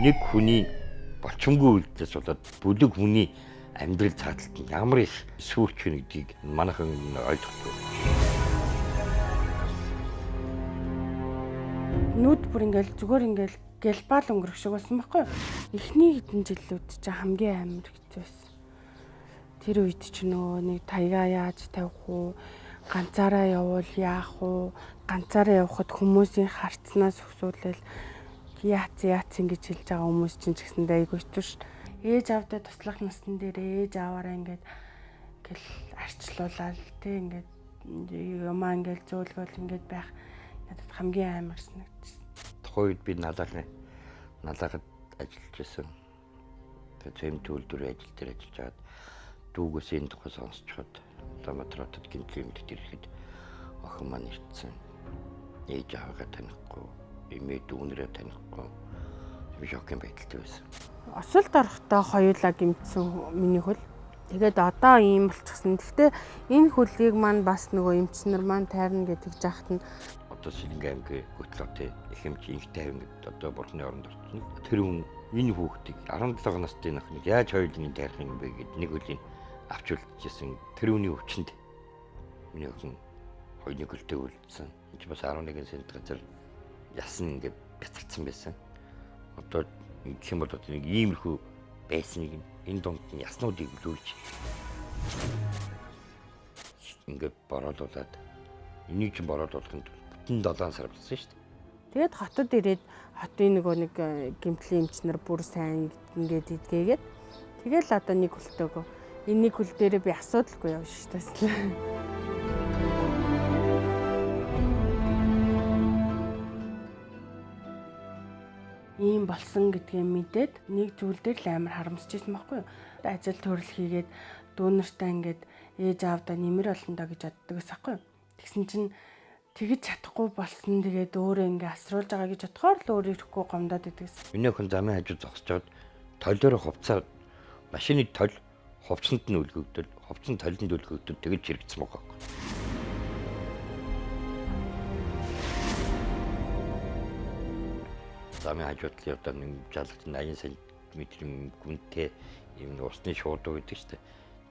нэг хүний болчонгүй үйлдэлээс болоод бүлэг хүний амьдрал цааталт ямар их сүйрч вэ гэдгийг манайхан ойлгохгүй. Нүд бүр ингээл зүгээр ингээл гэлбал өнгөрөх шиг болсон байхгүй юу? Эхний хэдэн жилүүд чинь хамгийн амар хэцүү байсан. Тэр үед чинь нөгөө нэг таяга яаж тавих уу? Ганцаараа явуул яах уу? Ганцаараа явхад хүмүүсийн харцнаас өсвөлэл яац ингэж хэлж байгаа хүмүүс чинь ч гэсэндээ айгүй хэцүү ш. Ээж аавдаа туслах насны дээр ээж аваараа ингээд гэл арчлуулаад тэг ингээд юмаа ингээд зөөлгөл ингээд байх надад хамгийн амар санагдсан. Тухайд би налахад ажиллаж байсан. Тэгээд зэм төлөвлөрөө ажил дээр ажиллаж байгаад дүүгээс энэ тухай сонсчод Ламатратад гинтлийн мэдээ ирэхэд охин маань ирсэн. Ээж аваагаа танихгүй, эмээ дүүнэрээ танихгүй. Би шокын байдалтай байсан. Осолд орохдоо хоёулаа гимтсэн миний хөл. Тэгээд одоо ийм болчихсон. Гэхдээ энэ хөлийг маань бас нөгөө эмчнэр маань тайрна гэж яхад нь одоо Сэлэнгэ аймгийн хөтлөөтэй их хэмжээ инхтэй аймагт одоо бурхны оронд орсон. Тэр хүн энэ хүүхдийг 17 настай нөхнийг яаж хоёулын тайрах юм бэ гэд нэг үлийн авч үлдчихсэн. Тэр хүний өвчнөд миний охин хоёрны хөлтэй үлдсэн. Энд бас 11 сент газар ясан ингээд бяцарсан байсан. Одоо гэх юм бол нэг иймэрхүү байсныг энэ донд нь яснуудыг үлүүлж ингээд бороодуулаад энийг ч бороодуулахын бүтэн 7 сар болсон шүү дээ. тэгээд хотод ирээд хотын нөгөө нэг гимтлийн эмчнэр бүр сайн ингээд идгээгээд тэгэл одоо нэг хөлтөөгөө энэ нэг хөл дээрээ би асуудалгүй явж шээ. Ийм болсон гэдгээ мэдээд нэг зүйл дээр л амар харамсчихсан байхгүй юу? Ажил төрөл хийгээд дүүнэртээ ингээд ээж аавдаа нэмэр олондоо гэж боддог ус байхгүй юу? Тэгсэн чинь тэгж чадахгүй болсон. Тэгээд өөрөө ингээд асруулж байгаа гэж бодохоор л өөр ирэхгүй гомдоод идэгс. Миний охин замын хажуу зогсчоод толиороо хувцаа машины тол хувцсанд нь үлгэгдэл, хувцсан толинд үлгэгдэл тэгж хэрэгцсэн байгаа байхгүй. Замын хажуудлын одоо нэг 70-80 см гүнтэй юм усны шуудуу гэдэг чинь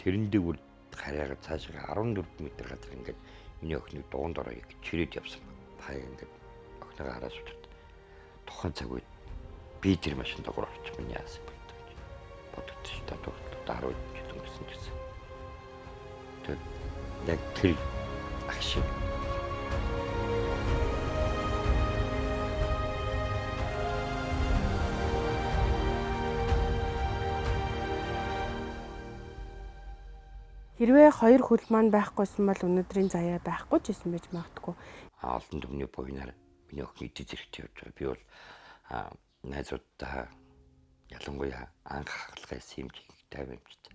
тэрэн дээр бүр хараагаад цаашаа 14 м газар ингээд миний охиныг дуунд ороо гэж чирээд явсан. Та ингээд охиныгаа хараад суугаад тухайн цаг үед би тэр машин доогоор орчих миний яасан бодогдчих та дараа жил өнгөрсөн гэсэн. Тэгээд яг тэр агшин Хэрвээ хоёр хөл маань байхгүйсэн бол өнөөдрийн заяа байхгүй ч гэсэн байж магадгүй. Олон түмний буйнаар миний охин идэж зэрэгтэй явж байгаа. Би бол найзуудтай ялангуяа анх хагалгаа хэмжиг тавимжтай.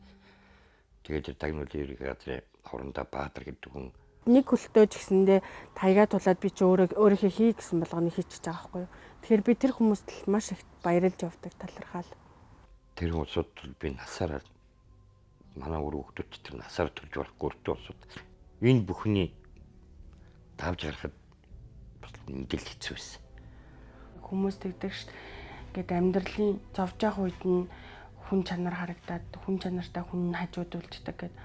Тэгээд тагнуулын ерөнхий газрын хурандаа Баатар гэдэг хүн Нэг хөлтөө ч гэсэндээ таягаа тулаад би чи өөрийнхөө хий гэсэн болгоны хийчихэж байгаа байхгүй юу. Тэгэхээр би тэр хүмүүст л маш их баярлж явдаг талархал. Тэр хүмүүсд би насаараа манай өрөөгдөд тэр насаар төрж болохгүй өртөө усууд энэ бүхний давж гарахад бас мэдэл хэцүү байсан. Хүмүүс тэгдэг ш. Ингээд амьдралын зовж явах үед нь хүн чанар харагдаад хүн чанартай хүн хажууд үлддэг гэд.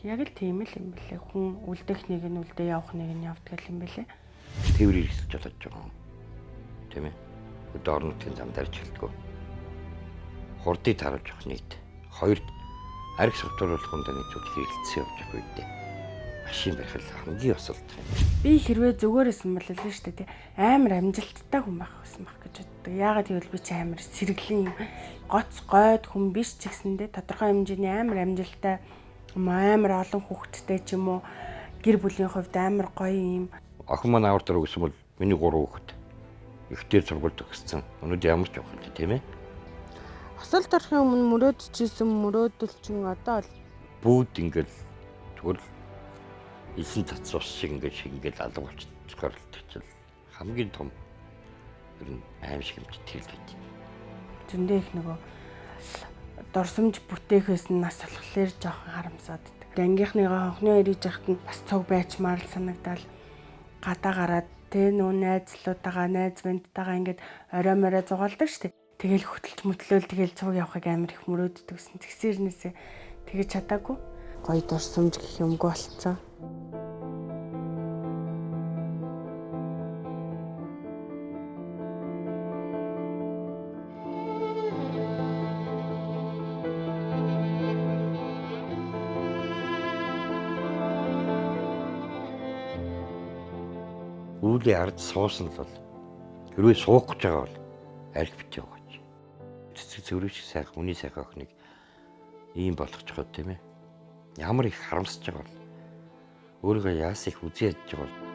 Яг л тийм л юм бэлээ. Хүн үлдэх нэг нь үлдээ явах нэг нь явдаг юм бэлээ. Тэврээр ихсэж болоод байгаа юм. Тийм ээ. Өдөр орнотын зам дарж хэлдэг. Хурдыг таруулж явах нэгт. Хоёрд арх сувтруулахын нэг зүйл хэрэгэлцсэн явж байгаа үедээ машин барих хамгийн осолдох юм. Би хэрвээ зүгээрсэн бол л шүү дээ амар амжилттай хүн байх байсан байх гэж боддог. Яагаад гэвэл би чи амар сэргэлэн гоц гойд хүн биш ч гэсэндээ тодорхой хэмжээний амар амжилттай амар олон хүүхэдтэй ч юм уу гэр бүлийн хувьд амар гоё юм. Охин маань авар дараа өгсөн бол миний 3 хүүхэд ихтэй сургуульд өгсөн. Өнөөдөр ямар ч явах юм тийм ээ. Осолд орохын өмнө мөрөөдчихсэн мөрөөдөлчин одоо л бүгд ингээл зүгээр исэн цацрус шиг ингээд алга болчихгоор л хамгийн том ер нь аим шиг хэмжээ тэлгээд. Зөндөө их нөгөө дорсомж бүтээхээс нь нас болохоор жоохон харамсаад. Ангийнхныгаа хонхны ирж яхад нь бас цуг байчмаар л санагдал гадаа гараад тэ нөө найзлуудаагаа найз бандтайгаа ингээд орой морой зугаалдаг штеп. Тэгэл хөтөлж мөтлөөл тэгэл цуг явахыг амар их мөрөөддөг гэсэн. Тэгсэрнээсээ тэгэж чадаагүй. Гоё дурсамж гэх юмгүй болцсон. Үүлээ ард суусан л бол хэрвээ суух гэж байгаа бол арх бич яваач. Цэцэг зөрүүч сайх хүний сайх охиныг ийм болгож байгаа тийм ээ. Ямар их харамсаж байгаа бол өөрийгөө яас их үзий ядж байгаа бол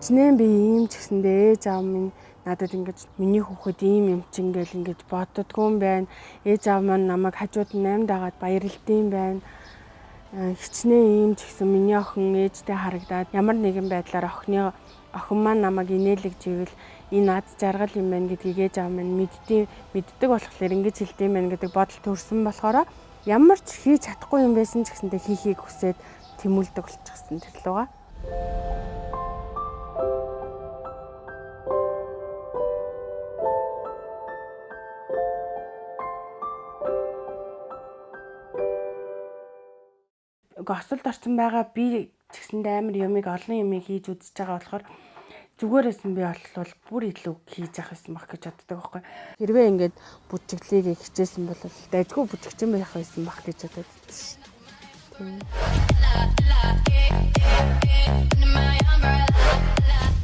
хичнээн би ийм ч гэсэндээ ээж аав минь надад ингэж миний хүүхэд ийм юм чинь гэл ингэж боддгоо юм байна. Ээж аав маань намайг хажууд нь 8 дагаад баярлдсан байна. Хичнээн ийм ч гэсэн миний охин ээжтэй харагдаад ямар нэгэн байдлаар охин маань намайг инээлгэж ивэл энэ аз жаргал юм байна гэдгийг ээж аав минь мэддэг болохоор ингэж хэлдэм байна гэдэг бодол төрсөн болохоор ямар ч хийж чадахгүй юм байсан ч гэсэндээ хийхийг хүсээд тэмүүлдэг болчихсон тэр луга. Осолд орсон байгаа би ч гэсэндээ амар юмыг олон юмыг хийж үзэж байгаа болохоор зүгээрээс нь би бол бүр илүү хийж явах байсан баг гэж боддог байхгүй. Хэрвээ ингээд бүжиглийг хичээсэн бол дайггүй бүжигчин байх байсан баг гэж боддог шээ.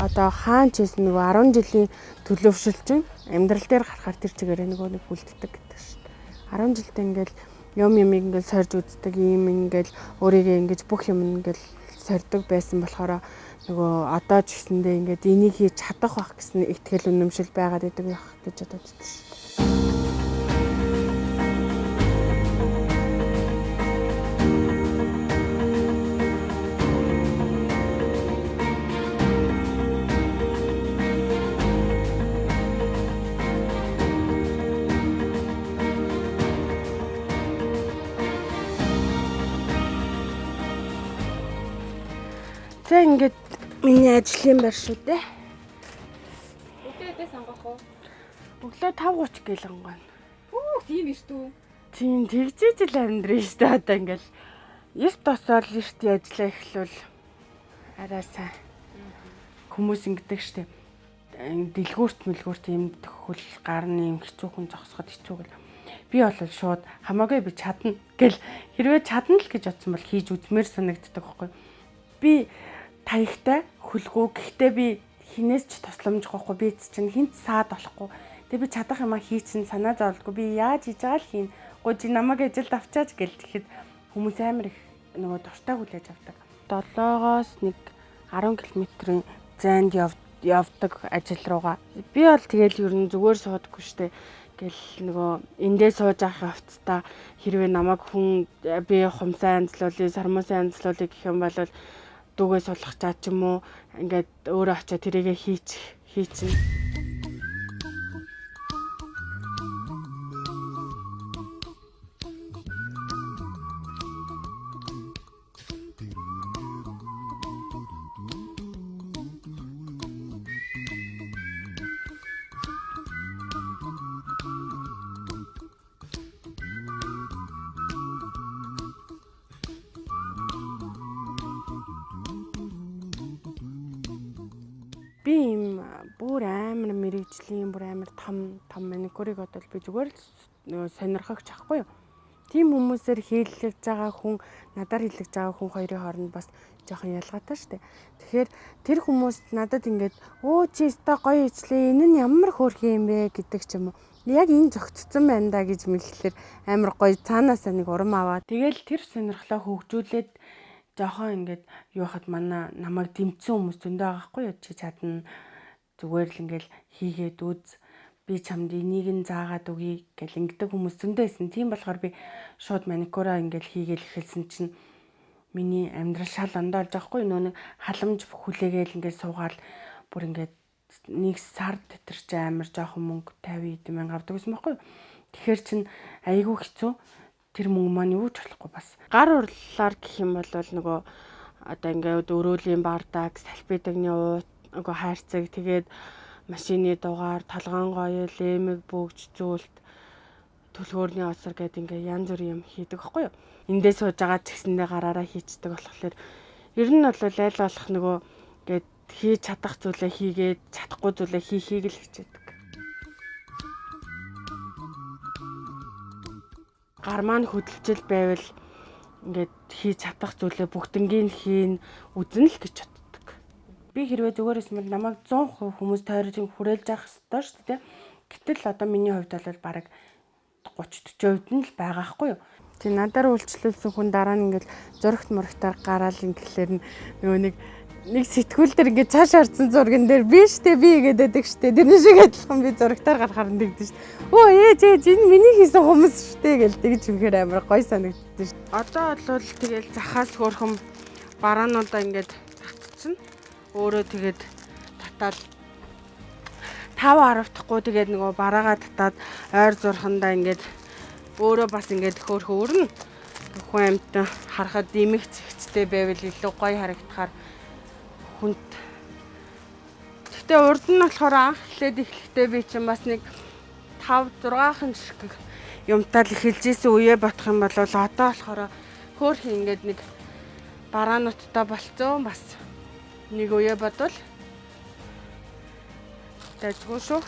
Одоо хаан ч гэсэн нөгөө 10 жилийн төлөвшөлчин амьдрал дээр гарахаар тэр чигээр нэг үлддэг гэдэг шээ. 10 жилдээ ингээд юмыг ингээд сорж үздэг юм ингээд өөрийгөө ингээд бүх юм ингээд сордог байсан болохоор нөгөө одоо ч гэсэндээ ингээд энийг хийж чадах байх гэсэн ихтгэл үнэмшил байгаад байдаг байх гэж бодож байна. За ингээд миний ажлын байр шүү дээ. Өдөөдөө сонгох уу? Өглөө 5:30 гээл онгоно. Тийм биш үү? Тийм тэгжиж л амьдрын шүү дээ. Одоо ингээл эрт тосоод эрт ажиллаа эхлүүл арай сайн. Хүмүүс ингэдэг шүү дээ. Дэлгүүрт юм төхөл гарны юм хэцүүхэн зогсоход хэцүү гэл. Би бол шууд хамаагүй би чадна гэл хэрвээ чадна л гэж бодсон бол хийж үзмээр санагддаг байхгүй. Би таягтай хөлгөө гэхдээ би хинээс ч тусламжгүй би чинь хинт саад болохгүй. Тэгээ би чадах юмаа хийчихэн санаа зовлтгүй би яаж хийж байгаа л хийн. Гуйж намайг ажилд авчаач гэл тэгэхэд хүмүүс амар их нөгөө дуртай хүлээж авдаг. 7-оос 10 км-ийн зайд явдаг ажил руугаа. Би бол тэгэл ер нь зүгээр суудаггүй штэ. Гэл нөгөө эндээ сууж авах явцдаа хэрвээ намайг хүн би хумсаа анзлуулъя, сармуусаа анзлуулъя гэх юм бол дүүгээ сулах чаа ч юм уу ингээд өөрөө очиод тэрийгэ хийчихнэ. Би ийм бүр амар мэрэгжлийн бүр амар том маникюрыг бодвол би зүгээр л сонирхогч ахгүй юу. Тийм хүмүүсээр хийлгэж байгаа хүн, надаар хийлгэж байгаа хүн хоёрын хооронд бас жоохон ялгаатай шүү дээ. Тэгэхээр тэр хүмүүс надад ингээд өө чи өстой гоё ижлээ, энэ нь ямар хөөрхөн юм бэ гэдэг ч юм уу. Яг энэ зөгцсөн байна да гэж мэдлэхээр амар гоё цаанаасаа нэг урам аваад. Тэгэл тэр сонирхлоо хөгжүүлээд жоохон ингээд юу хад манай намайг дэмцсэн хүмүүс зөндөө байгаа хгүй юу. Чи чадна. Зүгээр л ингээд хийгээд үз. Би чамд энийг нь заагаад өгье гэл ингэдэг хүмүүс зөндөө байсан. Тийм болохоор би шууд маникюраа ингээд хийгээл эхэлсэн чинь миний амьдрал шал ондоолж байгаа хгүй юу. Нэг халамж хүлээгээл ингээд суугаал бүр ингээд нэг сард тэтэрч амар жоохон мөнгө 50 мянга авдаг гэсэн байхгүй юу. Тэгэхээр чин айгүй хэцүү. Тэр мөнгө маань юу ч болохгүй бас. Гар урлалаар гэх юм бол нөгөө одоо ингээд өрөөлийн бардак, салфетагны уу нөгөө хайрцаг тэгээд машины дугаар, толгоон гоёл, эмэг бөгж зүйлт төлхөөрний осор гэдэг ингээд янз бүрийн юм хийдэг байхгүй юу. Эндээ сууж байгаа ч гэсэндээ гараараа хийцдэг болохоор ер нь бол айл болох нөгөө ингээд хийж чадах зүйлээ хийгээд чадахгүй зүйлээ хийхийг л хичээдэг. Гар маань хөдөлжил байвал ингээд хийж чадах зүйлээ бүгднгийн хийн үзэн л гэж боддог. Би хэрвээ зүгээрээс мэл намайг 100% хүмүүс тойрож хүрээлж явах ёстой шүү дээ. Гэтэл одоо миний хувьд бол бараг 30-40% нь л байгаа хгүй юу. Тэг надаар үйлчлүүлсэн хүн дараа нь ингээд зурагт мурагтаар гараал ингээхлээр нөгөө нэг сэтгүүл дээр ингээд цааш харсан зурган дээр би штэ би гэдэг штэ тэрний шиг адилхан би зурагтаар гарахаар нэгдэж штэ. Өө ээж энэ миний хийсэн хүмүүс штэ гэл тэгж үнэхээр амар гоё санагддаг штэ. Одоо бол тэгэл захаас хөөрхөн бараануудаа ингээд татчихна. Өөрөө тэгээд татаад 5-10 дахгүй тэгээд нөгөө бараагаа татаад ойр зурхандаа ингээд өөрөө бас ингээд хөөрхөн өрнө. Хүн амьтан харахад димэг цэгцтэй байвал илүү гоё харагдахаар хүнд. Гэтэ урд нь болохоор анх эхлэхдээ би чинь бас нэг 5-6хан шиг юмтаа л эхэлж ийсэн үеэ бодох юм бол одоо болохоор хөөрхөн ингээд нэг бараануудтай болцсон бас нэг үеэ бодвол дайггүй шүү.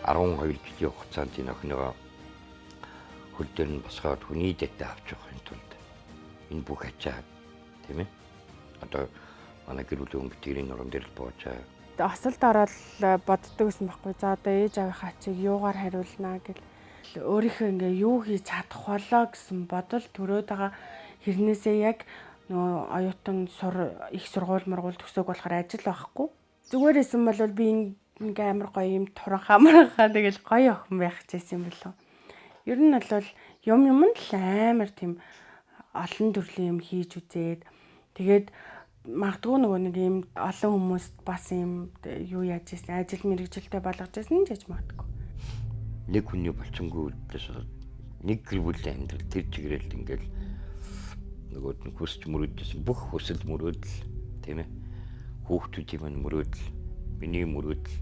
12 жилийн хугацаанд энэ охиныгоо хөл дээр нь босгоод хүний дэдэ авч явахын тулд энэ бүх ачаа тийм ээ. Одоо манай гэр бүлийн хүмүүстийн нурам дээр л боожаа. Осолд ороод боддог гэсэн байхгүй. За одоо ээж авийнхаа ачийг юугаар хариулнаа гэл өөрийнхөө ингээ юу хийж чадах болоо гэсэн бодол төрөөд байгаа хэрнээсээ яг нөгөө оюутан их сургууль мургуул төгсөөг болохоор ажил байхгүй. Зүгээрээсэн бол би ингээ амар гоё юм туран хамаархаа тэгэл гоё охин байх гэсэн юм болов. Ер нь бол юм л амар тийм олон төрлийн юм хийж үзээд тэгээд магадгүй нөгөө нэг юм олон хүмүүст бас юм юу яаж ийсэн ажил мэргэжилтэй болгож ийсэн ч гэж магадгүй. Нэг хүний болцонгүй үлдээс нэг гэр бүлийн амьдрал тэр чигээрэл ингээл нөгөөд нь хүсч мөрөөдсөн бүх хүсэл мөрөөдөл тийм ээ. Хүүхдүүдийн маань мөрөөдөл, миний мөрөөдөл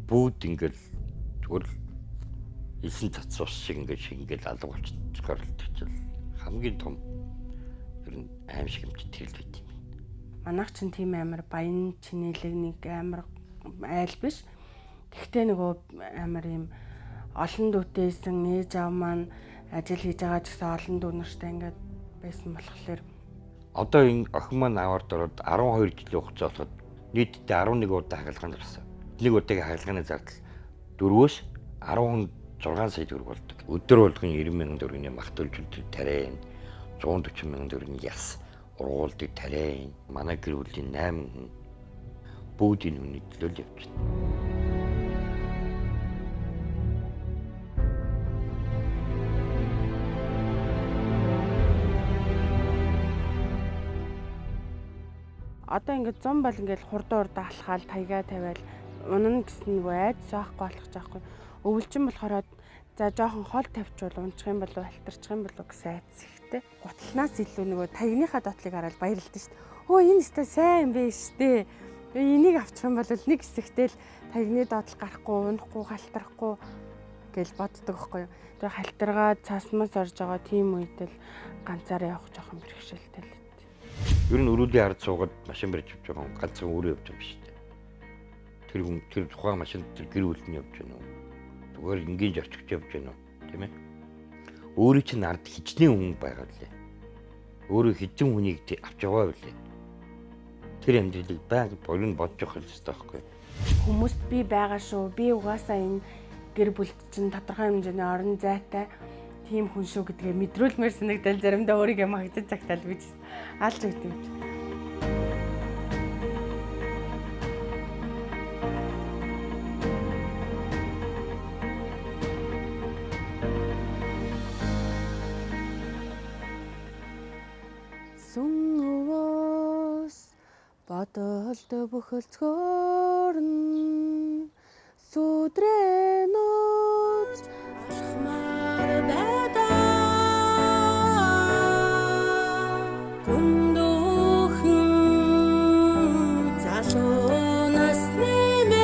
бүгд ингээл зүгээр элсэн цацуус шиг ингээл алга болчихгоор л тэгчил хамгийн том ер нь аим шиг юмч тэрл байт юм. Манайх чинь тийм амар баян чинэлэг нэг амар айл биш. Тэгтээ нөгөө амар юм олон дүүтэйсэн ээж аав маань ажил хийж байгаа ч гэсэн олон дүү нартай ингээд байсан болохоор одоо энэ охин маань аваад ороод 12 жилийн хугацаа болоход нийтдээ 11 удаа хагалгаанд орсон. Нэг удаагийн хагалгааны зардал 4-өөс 16 сая төгрөг болдог. Өдөр болгон 90 мянган төгрөгийн махтуулжууд тариа 140 мянган төгрөгийн яс ургуулдаг тариа. Манай гэр бүлийн 8 хүн бүгд энэ хүний төлөө л явж байна. Одоо ингээд 100 бол ингээд хурдан алхаал таяга тавиал унана гэсэн нөгөө айд заахгүй болох заахгүй. Өвлжин болохоор за жоохон хол тавьчвал унчих юм болов халтарчих юм болов гэсэн айдс ихтэй. Гутлнаас илүү нөгөө таягныхаа дотлыг хараад баярлалтай шүү дээ. Өө энэ өстой сайн биш дээ. Энийг авчих юм бол нэг хэсэгтэй л таягны дотл гарахгүй, унахгүй, халтарахгүй гэж боддог байхгүй юу. Тэгээ халтаргаад цасмаас орж байгаа тийм үед л ганцаараа явах жоохон бэрхшээлтэй л. Ер нь өрөөлийн ард суугаад машин барьж явж байгаа хүн ганцхан өөрөө явж байгаа юм шүү дээ. Тэр хүн тэр тухайн машинд тэр гэр бүлийн явж байна уу? Зүгээр энгийн зорчигч явж байна уу? Тийм ээ. Өөрөө чинь ард хичнээн хүн байгаа лээ. Өөрөө хичэн хүнийг авч яваа билээ. Тэр амьдралыг байнга болон бодож явах хэрэгтэй байхгүй юу? Хүмүүст би байгаа шүү. Би угаасаа энэ гэр бүлд чинь тодорхой хэмжээний орон зайтай. тийм хүн шүү гэдгээ мэдрүүлмээр санагдал заримдаа өөрийгөө магтаж цагтаал би ч алж өгдөг. Сүн өвөөс бодолд бөхөлцгөөрн сүдрээ нууц алхмаар байдаа гүндөхөн залуунаас нэмэн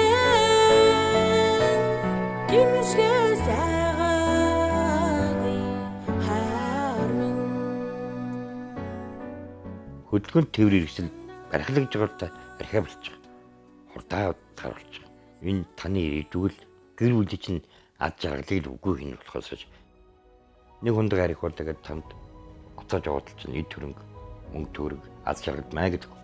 гимшгээ сайгаагүй хармин Хөдөлгөөн тээврийн хэрэгсэл барихлагж байгаатай архиа болчих. Хурдаа гаруулчих. Энэ таны ирээдүгэл гэр бүлийн чинь ад жаргалыг үгүй хийнэ болохоос нэг хүнд гарих бол тэгээд танд оцоож явуудал чинь эд хөрөнгө мөнгө төгрөг аз жаргал маа гэдэг үг.